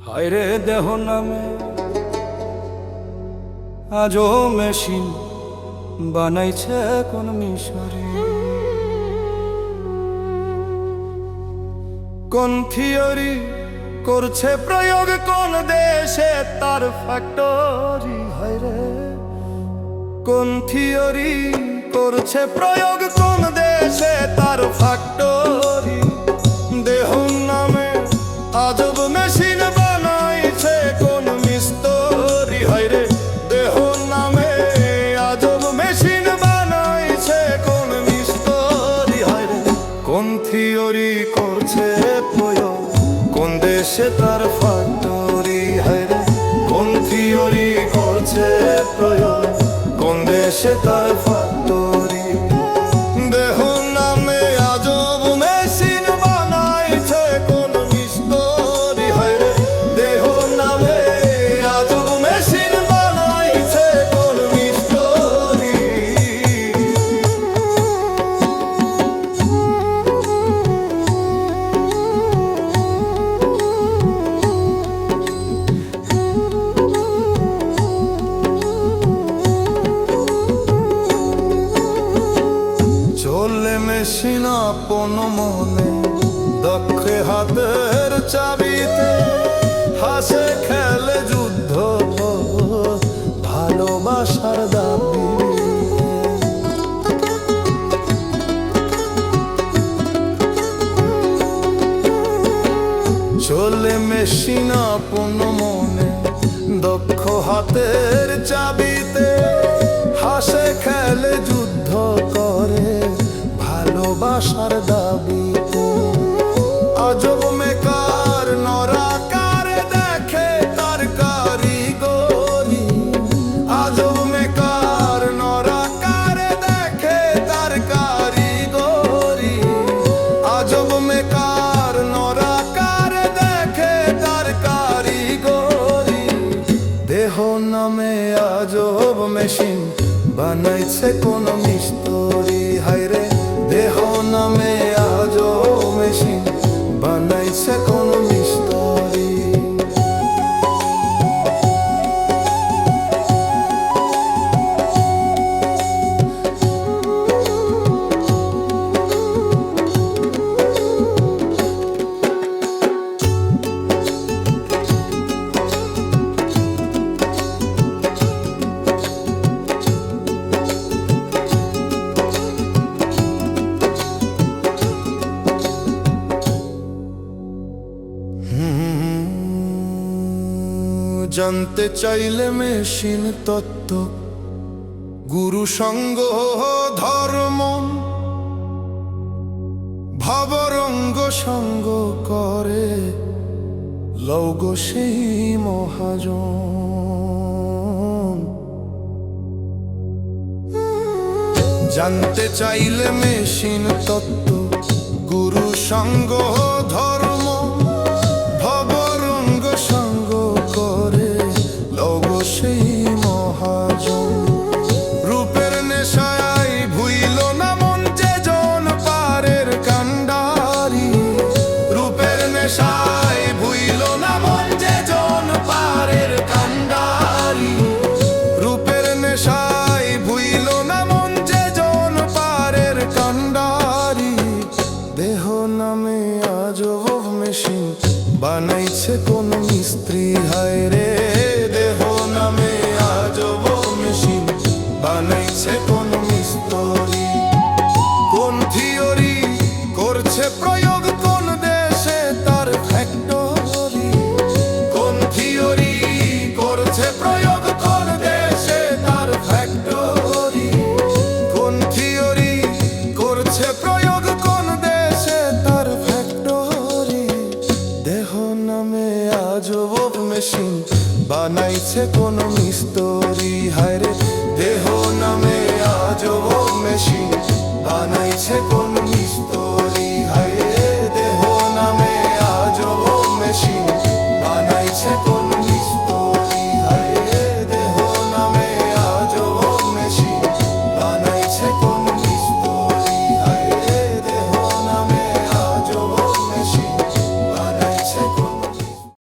হায়রে দেহ নামে আজও মেশিন বানাইছে কোন মিশরে, কোন থিওরি করছে প্রয়োগ কোন দেশে তার ফ্যাক্টরি। হায়রে কোন থিওরি করছে প্রয়োগ কোন দেশে তার ফ্যাক্টরি। দেহ নামে আজব মেশিন বানাইছে কোন মিস্ত্রি। হায়রে দেহ নামে আজব মেশিন বানাইছে কোন মিস্ত্রি। হায়রে কোন থিওরি করছে প্রয়োগ কোন দেশে তার ফ্যাক্টরি। হায়রে কোন থিওরি করছে প্রয়োগ কোন দেশে তার ফ্যাক্টরি। দেহ নামে আজব মেশিন বানাইছে কোন মিস্ত্রি। হায়রে দেহ নামে আজব মেশিন বানাইছে কোন মিস্ত্রি। চলে মেশিন আপন মনে দক্ষ হাতের চাবিতে, হাসে খেলে যুদ্ধ ভালোবাসার দাবি। চলে মেশিন আপন মনে দক্ষ হাতের চাবিতে, হাসে খেলে যুদ্ধ করে ভালোবাসার দাবিতে। আজব মেকার নরাকার দেখে তার কারিগরি। আজব মেকার নরাকার দেখে তার কারিগরি। আজব মেকার নরাকার দেখে তার কারিগরি। দেহ নামে আজব মেশিন বানাইছে কোন মিস্ত্রি। হায়রে দেহ নামে আজব মেশিন বানাইছে কোন মিস্ত্রি। জানতে চাইলে মেশিন তত্ত্ব গুরু সঙ্গ ধর্ম, ভবরঙ্গ সঙ্গ করে লৌগ সেই মহাজন। জানতে চাইলে মেশিন তত্ত্ব গুরু সঙ্গ ধর্ম, ভবরঙ্গ সঙ্গ করে লৌগ সেই মহাজন। রূপের নেশায় ভুইল না মন যে জন পারের কান্ডারি। রূপের নেশায় ভুইল না মন যে জন পারের কান্ডারি। রূপের নেশায় ভুইল না মন যে জন পারের কান্ডারি। দেহ নামে আজব মেশিন বানাইছে কোন মিস্ত্রি। হায়রে দেহ নামে আজব মেশিন বানাইছে কোন মিস্ত্রি। কোন থিওরি করছে প্রয়োগ কোন দেশে তার ফ্যাক্টরি। কোন থিওরি করছে প্রয়োগ কোন দেশে তার ফ্যাক্টরি। কোন থিওরি করছে প্রয়োগ কোন দেশে তার ফ্যাক্টরি। দেহ নামে আজব মেশিন বানাইছে কোন মিস্ত্রি। হায়রে দেহ নামে আজব মেশিন বানাইছে কোন